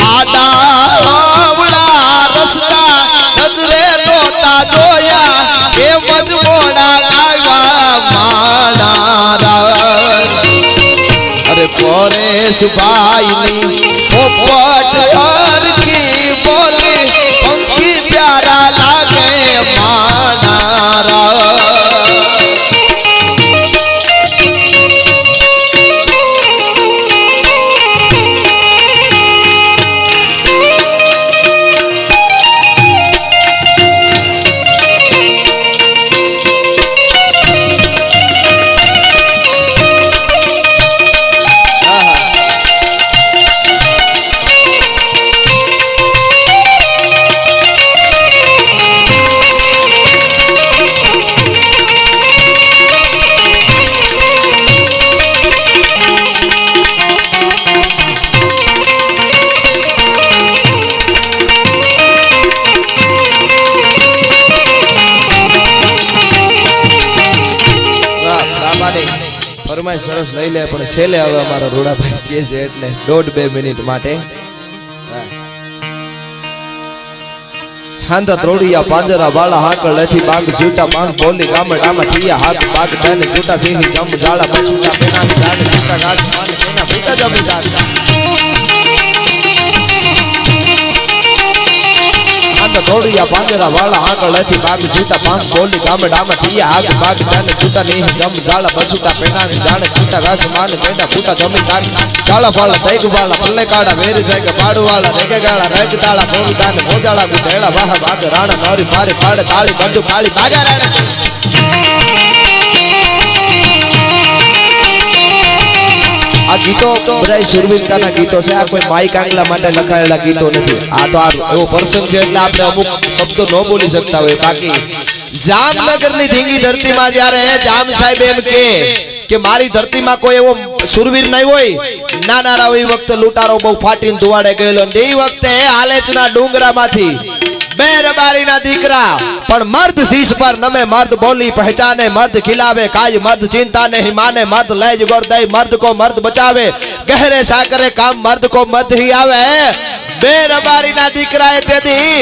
આડા આવડા રસ્તા નજરે નોતા જોયા એમ જ મોડા આવ્યા માણા અરે પરેશ ભાઈની પોપટ હરખી બોલી પંખી પ્યારા લાગે માણા ફરમાઈ સરસ લઈ લે પણ છેલ્લે હવે અમારો રોડાભાઈ કહે છે એટલે 1.5-2 મિનિટ માટે હાંધા ત્રોડિયા પાંજરા વાળા હાકળ લેથી બાંગ ઝૂટા બાંગ બોલી ગામડામાં થિયા હાથ બાગ ધાને ઝૂટા સિંહી ગમ જાળા પછુટા પેના જાણે ઝૂટા ગાજ પાન કેના ભીતા જમીદાર થોડિયા પાંજરા વાળા આંકળ લેથી બાગ ઝૂટા પાંખ બોલી ગામડામાં થિયા હાથ બાગ ધાને ઝૂટા નહીં ગમ જાળા પછુટા પેના જાણે ઝૂટા ઘાસ માન કેના ફૂટા જમીદાર ચાળા ફાળા તૈગ વાળા પલ્લે કાળા વેરી જાય કે પાડુ વાળા રેગે ગાળા રેગ તાળા કોણ દાને મોજાળા ગુધેડા વાહ બાગ રાણા નોરી પારી પાડે તાળી બંધુ કાળી બાજા રાણે આ ગીતો બધા શુરવીરતાના ગીતો છે આ કોઈ માઈક આંગલા માટે લખાયેલા ગીતો નથી આ તો આ એવો પ્રસંગ છે એટલે આપણે અમુક શબ્દો ન બોલી શકતા હોય બાકી જામનગરની ઢીંગી ધરતીમાં જ્યારે જામ સાહેબ એમ કે મારી ધરતીમાં કોઈ એવો શુરવીર નહીં હોય નાના રાવ એ વખતે લૂંટારો બહુ ફાટીને ધુવાડે ગયેલો એ વખતે આલેચના ડુંગરામાંથી બે રબારીના દીકરા પણ મર્દ શીશ પર નમે મર્દ બોલી પહેચાને મર્દ ખિલાવે કાજ મર્દ ચિંતા નહીં માને મર્દ લેજ ગોરદઈ મર્દ को मर्द बचावे गहरे साकरे काम मर्द को मर्द ही आवे બે રબારીના દીકરાએ તેથી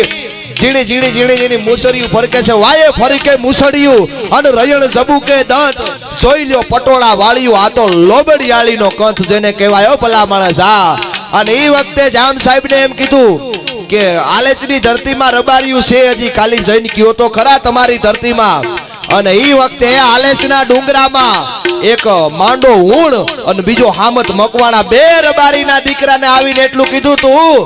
ઝીણી ઝીણી ઝીણી ઝીણી મુસળિયું ફરકે છે વાયે ફરકે મુસળિયું અને રયણ જબુકે દાંત જોઈ લ્યો પટોળા વાળિયું આ તો લોબડિયાળીનો કંથ જેને કહેવાયો ભલા માણસ આ અને એ વખતે જામ સાહેબને એમ કીધું કે આલેચની ધરતીમાં રબારિયું છે હજી ખાલી જઈને કયો તો ખરા તમારી ધરતીમાં અને એ વખતે આલેચના ડુંગરામાં એક માંડો ઊણ અને બીજો હામત મકવાણા બે રબારીના દીકરાને આવીને એટલું કીધું તું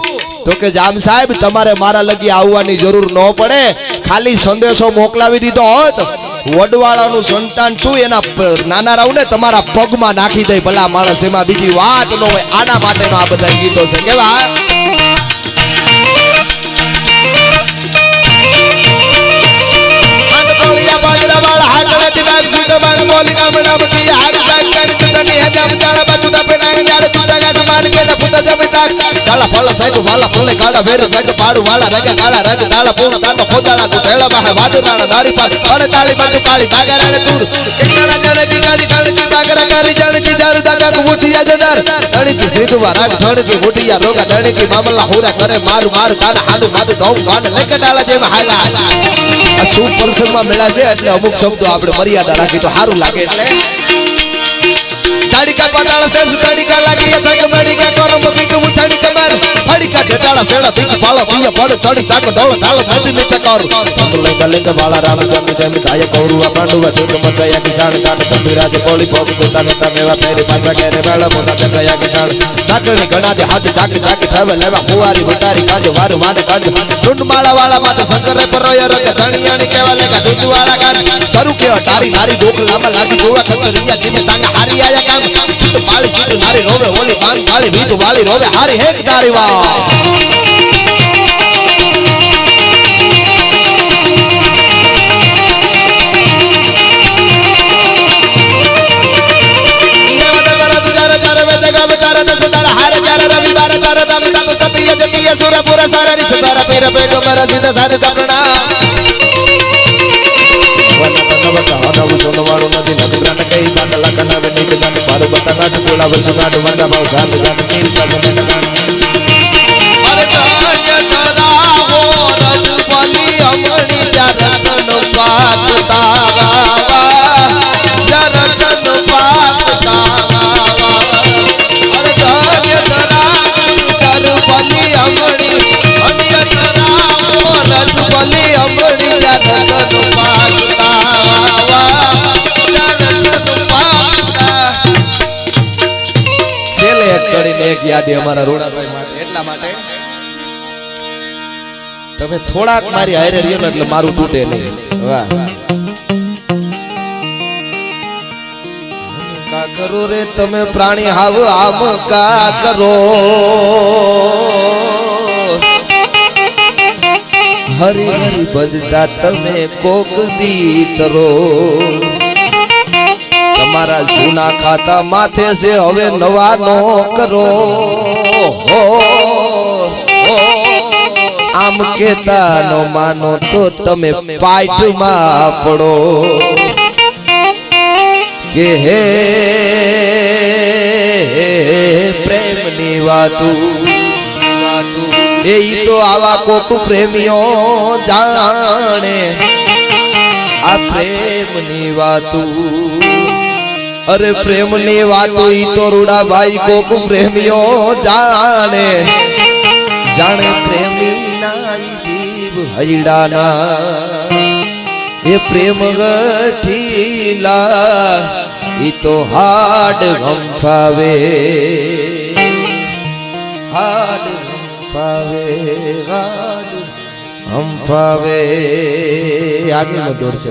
તો કે જામ સાહેબ તમારે મારા લગી આવવાની જરૂર ન પડે ખાલી સંદેશો મોકલાવી દીધો હોત વડવાળાનું સંતાન છું એના નાના રાવ ને તમારા પગમાં નાખી દઈ ભલા માણસ એમાં બીજી વાત ન હોય આના માટેનો આ બધા ગીતો છે કેવા મેળા છે એટલે અમુક શબ્દો આપણે મર્યાદા રાખી તો સારું લાગે એટલે તાડીકા પાતાળા સેસ તાડીકા લાગી ધક મડીકા કરો મબી કુ તાડીકા માર ફડીકા જટાળા સેડા તીક ફાળો કીય પડ ચડી ચાકો ઢોળ ઢાળ નદી નિત કર લંગ લંગ વાળા રામ જમ જમ દાય કૌરવા પાંડવા છોટ મચાયા કિસાન સાન તંદુરાજ કોળી ભોગ દોતા નતા મેવા ફેરી પાછા કેરે વેળા મોટા જગયા કિસાન તાકણી ઘણા દે હાથ ઢાકી ઢાકી ઠાવે લેવા ફુવારી વટારી કાજો વારું વાદ કાજો ટુંડ માળા વાળા માટે શંકરે પરોય રંગ ધણિયાણી કેવા લેગા દૂધ વાળા ગાન સરું કે તારી નારી ડોક લાંબા લાગી જોવા ખતરિયા જીને તાંગા હારી આયા કામ ચિત પાળી ચિત નારી રોવે ઓલી કાન કાળી બીજ વાળી રોવે હારી હેક તારી વા યાદી અમારા રોડાભાઈ માટે એટલા માટે તમે થોડાક મારી હારે રહ્યો ને એટલે મારું તૂટે નહીં વાહ કા કરો રે તમે પ્રાણી હાવ આમ કા કરો હરી હરી ભજતા તમે કોક દી તરો તમારા જૂના ખાતા માથે છે હવે નવા નો કરો આમ કેતા નો માનો તો તમે પાઇટમાં પડો કે હે પ્રેમની વાતું એ તો આવા કોક પ્રેમીઓ જાણે આ પ્રેમની વાતું અરે પ્રેમની વાતો ઈ તો રૂડાભાઈ કોક પ્રેમીઓ જાણે જાણે પ્રેમી ના જીવ હૈડાના એ પ્રેમ ગઠીલા ઈ તો હાડ ગંફાવે હાડ ગંફાવે હાડ ગંફાવે આગળનો દોર છે